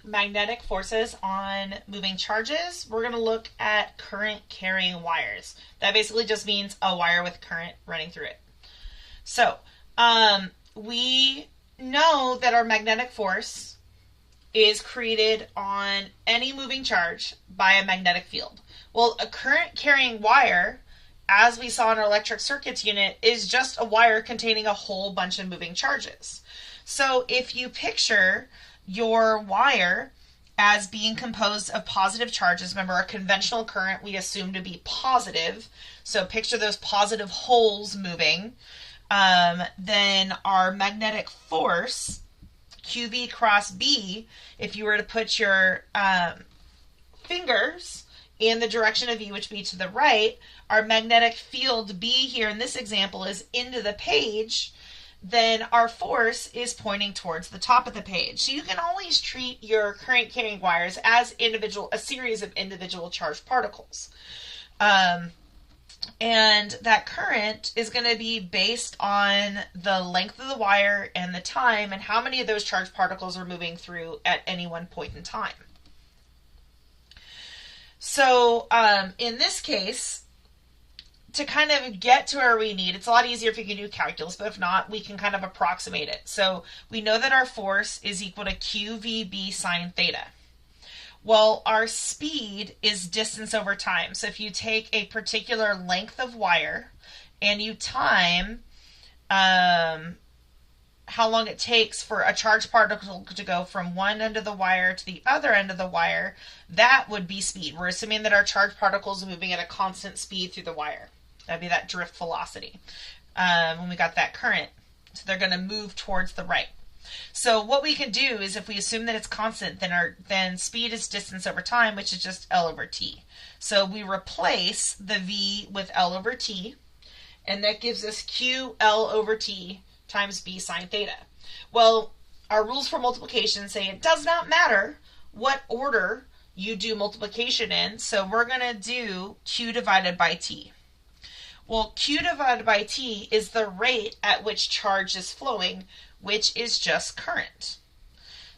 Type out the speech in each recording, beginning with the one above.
Magnetic forces on moving charges, we're going to look at current carrying wires. That basically just means a wire with current running through it. So, we know that our magnetic force is created on any moving charge by a magnetic field. Well, a current carrying wire, as we saw in our electric circuits unit, is just a wire containing a whole bunch of moving charges. So if you picture your wire as being composed of positive charges, remember our conventional current we assume to be positive, so picture those positive holes moving, then our magnetic force, QV cross B, if you were to put your fingers in the direction of V, which would be to the right, our magnetic field B here in this example is into the page, then our force is pointing towards the top of the page. So you can always treat your current carrying wires as a series of individual charged particles. And that current is going to be based on the length of the wire and the time and how many of those charged particles are moving through at any one point in time. So in this case, to kind of get to where we need, it's a lot easier if you can do calculus, but if not, we can kind of approximate it. So we know that our force is equal to QVB sine theta. Well, our speed is distance over time. So if you take a particular length of wire and you time how long it takes for a charged particle to go from one end of the wire to the other end of the wire, that would be speed. We're assuming that our charged particles are moving at a constant speed through the wire. That'd be that drift velocity when we got that current. So they're going to move towards the right. So what we can do is if we assume that it's constant, then speed is distance over time, which is just L over T. So we replace the V with L over T, and that gives us Q L over T times B sine theta. Well, our rules for multiplication say it does not matter what order you do multiplication in, so we're going to do Q divided by T. Well, Q divided by T is the rate at which charge is flowing, which is just current.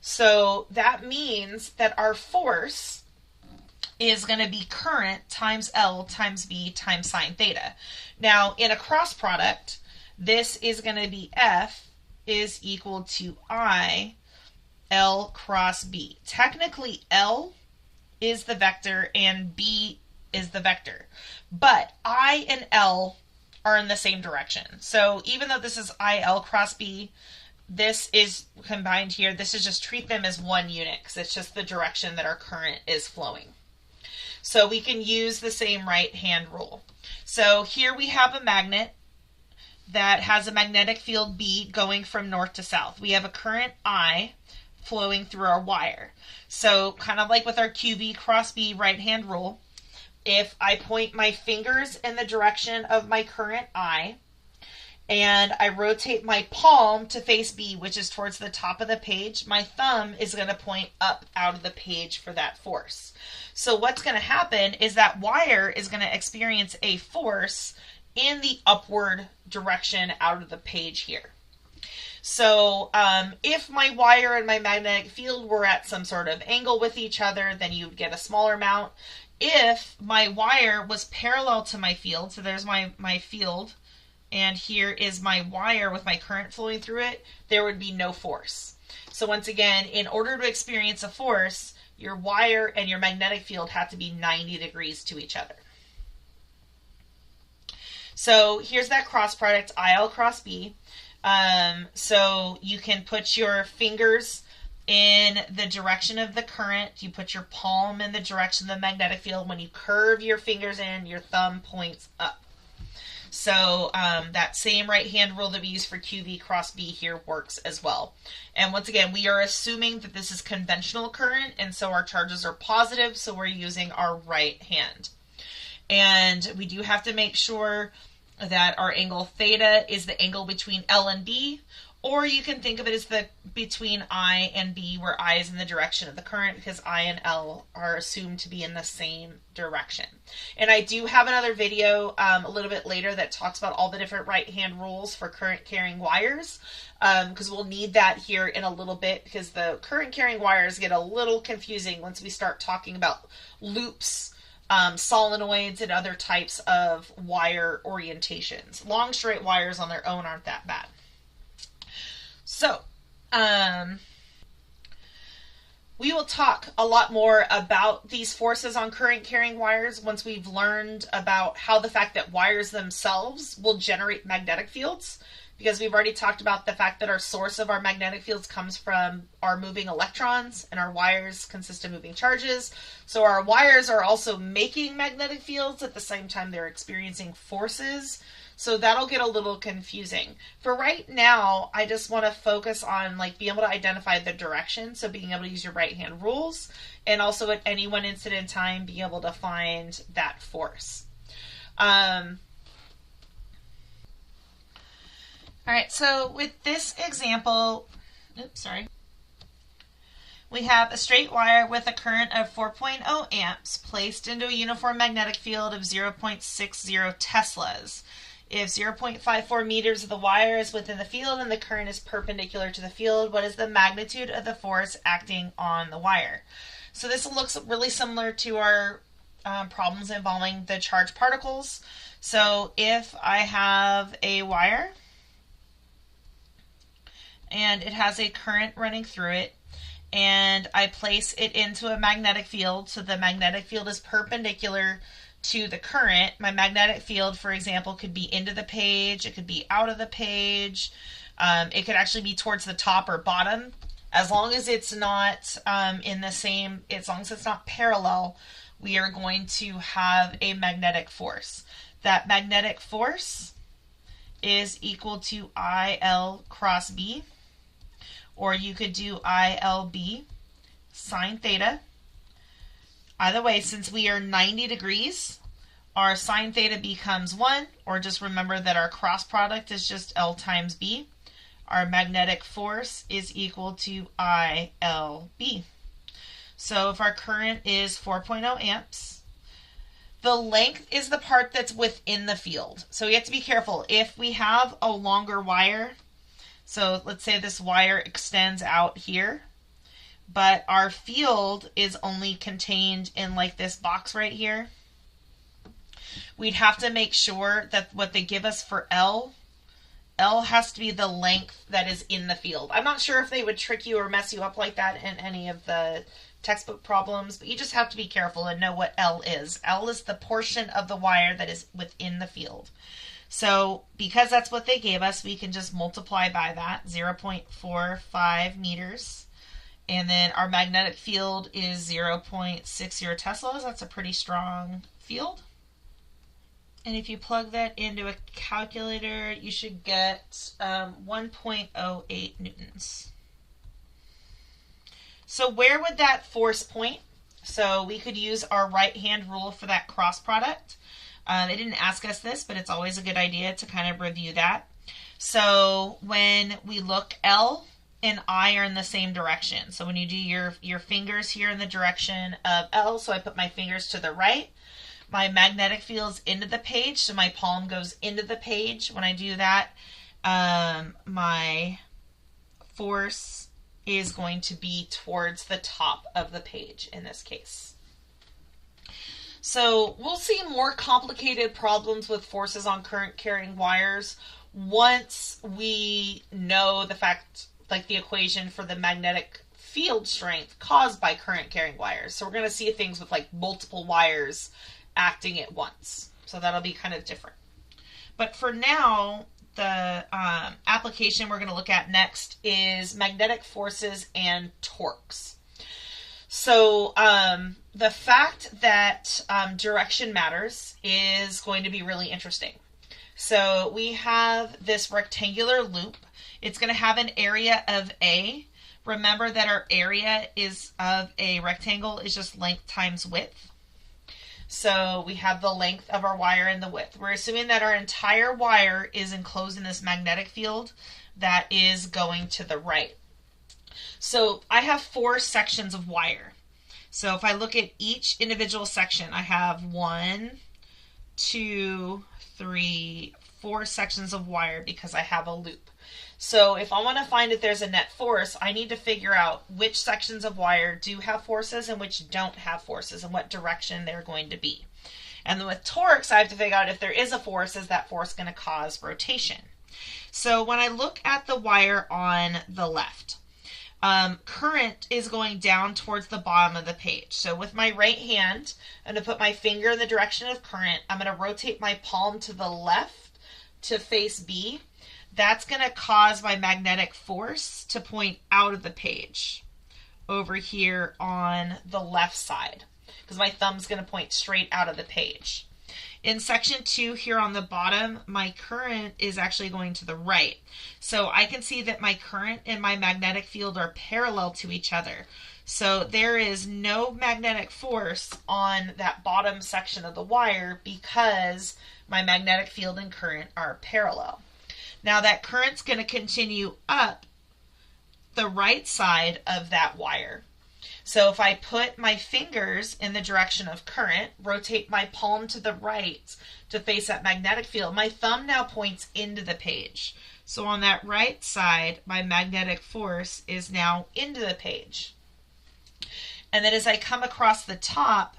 So that means that our force is going to be current times L times B times sine theta. Now, in a cross product, this is going to be F is equal to I L cross B. Technically, L is the vector and B is the vector. But I and L are in the same direction. So even though this is I L cross B, this is combined here. This is just treat them as one unit because it's just the direction that our current is flowing. So we can use the same right-hand rule. So here we have a magnet that has a magnetic field B going from north to south. We have a current I flowing through our wire. So kind of like with our QV cross B right-hand rule, if I point my fingers in the direction of my current I, and I rotate my palm to face B, which is towards the top of the page, my thumb is going to point up out of the page for that force. So what's going to happen is that wire is going to experience a force in the upward direction out of the page here. So if my wire and my magnetic field were at some sort of angle with each other, then you would get a smaller amount. If my wire was parallel to my field, so there's my field, and here is my wire with my current flowing through it, there would be no force. So once again, in order to experience a force, your wire and your magnetic field have to be 90 degrees to each other. So here's that cross product, IL cross B. So you can put your fingers in the direction of the current. You put your palm in the direction of the magnetic field. When you curve your fingers in, your thumb points up. So that same right-hand rule that we use for QV cross B here works as well. And once again, we are assuming that this is conventional current, and so our charges are positive, so we're using our right hand. And we do have to make sure that our angle theta is the angle between L and B, Or you can think of it as the between I and B, where I is in the direction of the current, because I and L are assumed to be in the same direction. And I do have another video a little bit later that talks about all the different right-hand rules for current carrying wires, because we'll need that here in a little bit, because the current carrying wires get a little confusing once we start talking about loops, solenoids, and other types of wire orientations. Long straight wires on their own aren't that bad. So, we will talk a lot more about these forces on current carrying wires once we've learned about how the fact that wires themselves will generate magnetic fields, because we've already talked about the fact that our source of our magnetic fields comes from our moving electrons, and our wires consist of moving charges. So our wires are also making magnetic fields at the same time they're experiencing forces. So that'll get a little confusing. For right now, I just want to focus on being able to identify the direction. So being able to use your right hand rules, and also at any one instant in time, being able to find that force. All right, so with this example, we have a straight wire with a current of 4.0 amps placed into a uniform magnetic field of 0.60 Teslas. If 0.54 meters of the wire is within the field and the current is perpendicular to the field, what is the magnitude of the force acting on the wire? So this looks really similar to our problems involving the charged particles. So if I have a wire and it has a current running through it, and I place it into a magnetic field, so the magnetic field is perpendicular to the current. My magnetic field, for example, could be into the page, it could be out of the page, it could actually be towards the top or bottom. As long as it's not as long as it's not parallel, we are going to have a magnetic force. That magnetic force is equal to IL cross B, or you could do ILB sine theta. Either way, since we are 90 degrees, our sine theta becomes 1, or just remember that our cross product is just L times B. Our magnetic force is equal to ILB. So if our current is 4.0 amps, the length is the part that's within the field. So you have to be careful. If we have a longer wire, so let's say this wire extends out here, but our field is only contained in this box right here, we'd have to make sure that what they give us for L has to be the length that is in the field. I'm not sure if they would trick you or mess you up like that in any of the textbook problems, but you just have to be careful and know what L is. L is the portion of the wire that is within the field. So because that's what they gave us, we can just multiply by that, 0.45 meters. And then our magnetic field is 0.60 Teslas. That's a pretty strong field. And if you plug that into a calculator, you should get 1.08 newtons. So where would that force point? So we could use our right-hand rule for that cross product. They didn't ask us this, but it's always a good idea to kind of review that. So when we look, L and I are in the same direction. So when you do your fingers here in the direction of L, so I put my fingers to the right, my magnetic field's into the page, so my palm goes into the page. When I do that, my force is going to be towards the top of the page in this case. So we'll see more complicated problems with forces on current carrying wires once we know the fact, the equation for the magnetic field strength caused by current carrying wires. So we're going to see things with multiple wires acting at once. So that'll be kind of different. But for now, the application we're going to look at next is magnetic forces and torques. So the fact that direction matters is going to be really interesting. So we have this rectangular loop. It's going to have an area of A. Remember that our area of a rectangle is just length times width. So we have the length of our wire and the width. We're assuming that our entire wire is enclosed in this magnetic field that is going to the right. So I have 4 sections of wire. So if I look at each individual section, I have 1, 2, 3, 4 sections of wire because I have a loop. So if I want to find if there's a net force, I need to figure out which sections of wire do have forces and which don't have forces and what direction they're going to be. And then with torques, I have to figure out if there is a force, is that force going to cause rotation? So when I look at the wire on the left, current is going down towards the bottom of the page. So with my right hand, I'm going to put my finger in the direction of current. I'm going to rotate my palm to the left to face B. That's going to cause my magnetic force to point out of the page over here on the left side because my thumb's going to point straight out of the page. In section 2 here on the bottom, my current is actually going to the right. So I can see that my current and my magnetic field are parallel to each other. So there is no magnetic force on that bottom section of the wire because my magnetic field and current are parallel. Now that current's going to continue up the right side of that wire. So if I put my fingers in the direction of current, rotate my palm to the right to face that magnetic field, my thumb now points into the page. So on that right side, my magnetic force is now into the page. And then as I come across the top,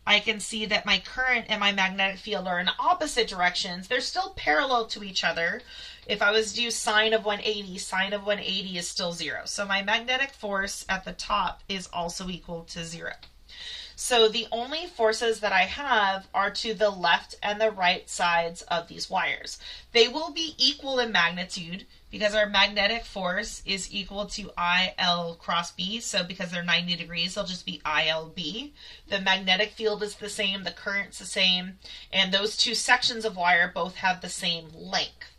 I can see that my current and my magnetic field are in opposite directions. They're still parallel to each other. If I was to do sine of 180, sine of 180 is still 0. So my magnetic force at the top is also equal to 0. So the only forces that I have are to the left and the right sides of these wires. They will be equal in magnitude because our magnetic force is equal to IL cross B. So because they're 90 degrees, they'll just be ILB. The magnetic field is the same, the current's the same, and those 2 sections of wire both have the same length.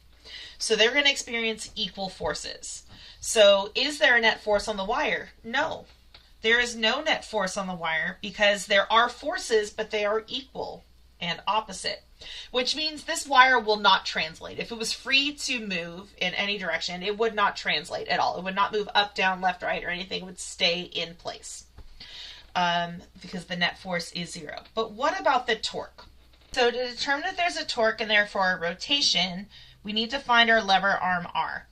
So they're going to experience equal forces. So is there a net force on the wire? No. There is no net force on the wire because there are forces, but they are equal and opposite, which means this wire will not translate. If it was free to move in any direction, it would not translate at all. It would not move up, down, left, right, or anything. It would stay in place because the net force is 0. But what about the torque? So to determine if there's a torque and therefore a rotation, we need to find our lever arm R.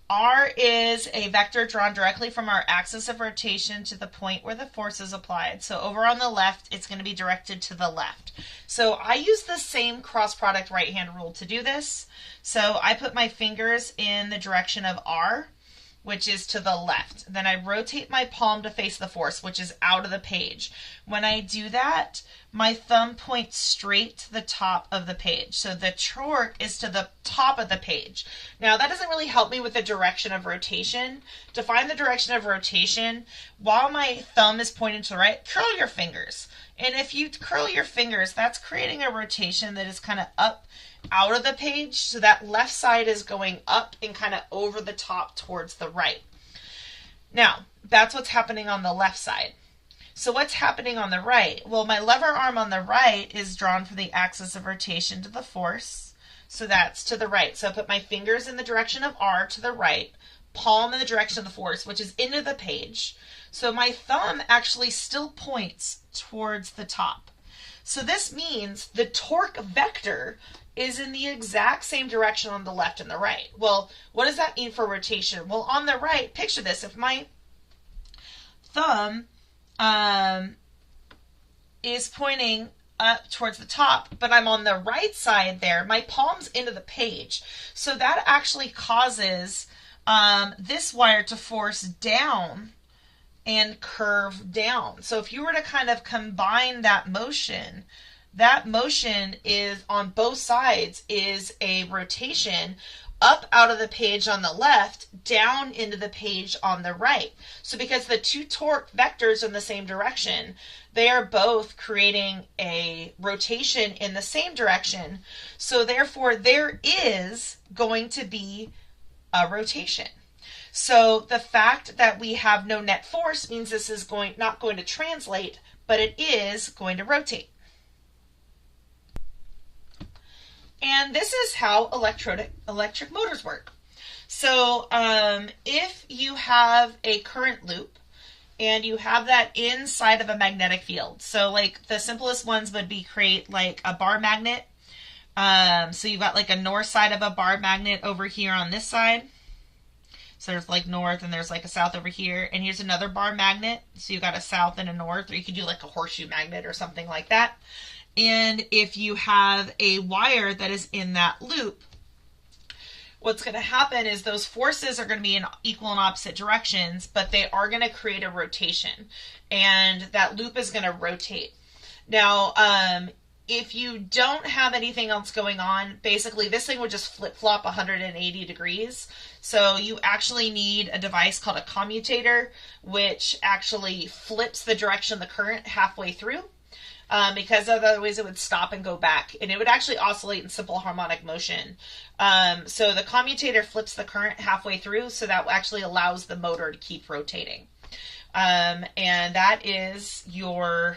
R is a vector drawn directly from our axis of rotation to the point where the force is applied. So over on the left, it's going to be directed to the left. So I use the same cross product right hand rule to do this. So I put my fingers in the direction of R, which is to the left. Then I rotate my palm to face the force, which is out of the page. When I do that, my thumb points straight to the top of the page. So the torque is to the top of the page. Now that doesn't really help me with the direction of rotation. To find the direction of rotation, while my thumb is pointing to the right, curl your fingers. And if you curl your fingers, that's creating a rotation that is kind of up out of the page. So that left side is going up and kind of over the top towards the right. Now, that's what's happening on the left side. So what's happening on the right? Well, my lever arm on the right is drawn from the axis of rotation to the force. So that's to the right. So I put my fingers in the direction of R to the right, palm in the direction of the force, which is into the page. So my thumb actually still points towards the top. So this means the torque vector is in the exact same direction on the left and the right. Well, what does that mean for rotation? Well, on the right, picture this. If my thumb is pointing up towards the top, but I'm on the right side there, my palm's into the page. So that actually causes this wire to force down and curve down. So if you were to kind of combine that motion is on both sides is a rotation up out of the page on the left, down into the page on the right. So because the 2 torque vectors are in the same direction, they are both creating a rotation in the same direction. So therefore, there is going to be a rotation. So the fact that we have no net force means this is not going to translate, but it is going to rotate. And this is how electric motors work. So if you have a current loop and you have that inside of a magnetic field, so like the simplest ones would be create like a bar magnet. So you've got like a north side of a bar magnet over here on this side. So there's like north and there's like a south over here. And here's another bar magnet. So you've got a south and a north, or you could do like a horseshoe magnet or something like that. And if you have a wire that is in that loop, what's going to happen is those forces are going to be in equal and opposite directions, but they are going to create a rotation. And that loop is going to rotate. Now, if you don't have anything else going on, basically this thing would just flip-flop 180 degrees. So you actually need a device called a commutator, which actually flips the direction of the current halfway through. Because otherwise it would stop and go back, and it would actually oscillate in simple harmonic motion. So the commutator flips the current halfway through, so that actually allows the motor to keep rotating. And that is your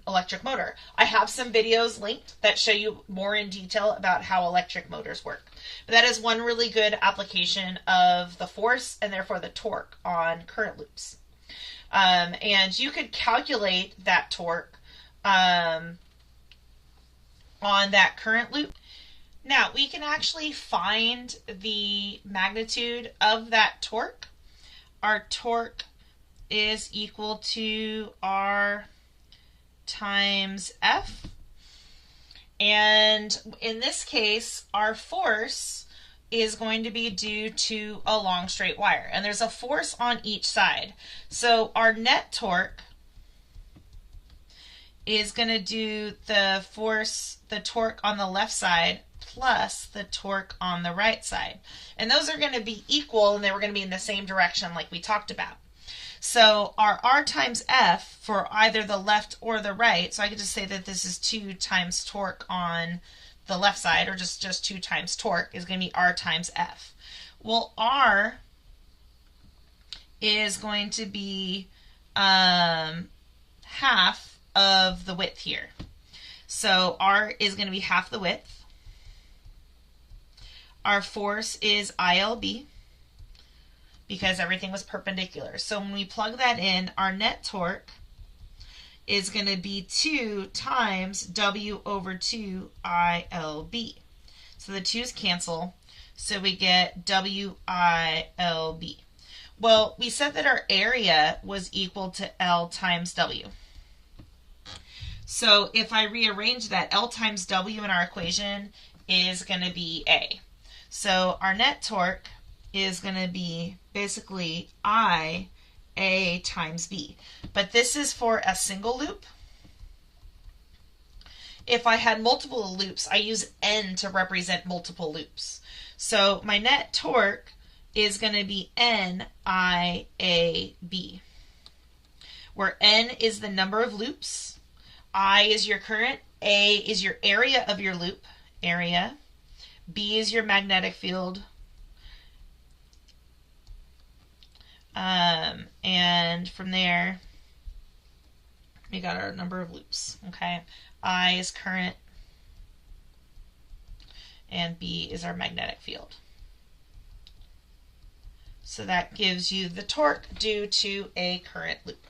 electric motor. I have some videos linked that show you more in detail about how electric motors work. But that is one really good application of the force and therefore the torque on current loops. And you could calculate that torque on that current loop. Now, we can actually find the magnitude of that torque. Our torque is equal to R times F. And in this case, our force is going to be due to a long straight wire. And there's a force on each side. So our net torque is going to do the torque on the left side plus the torque on the right side. And those are going to be equal, and they were going to be in the same direction like we talked about. So our R times F for either the left or the right, so I could just say that this is 2 times torque on the left side, or just 2 times torque, is going to be R times F. Well, R is going to be half of the width here. So R is going to be half the width. Our force is ILB because everything was perpendicular. So when we plug that in, our net torque is going to be 2 times W over 2 ILB. So the 2's cancel, so we get WILB. Well, we said that our area was equal to L times W. So if I rearrange that, L times W in our equation is going to be A. So our net torque is going to be basically I A times B. But this is for a single loop. If I had multiple loops, I use N to represent multiple loops. So my net torque is going to be NIAB, where N is the number of loops, I is your current, A is your area of your loop, area, B is your magnetic field, and from there we got our number of loops. Okay, I is current and B is our magnetic field. So that gives you the torque due to a current loop.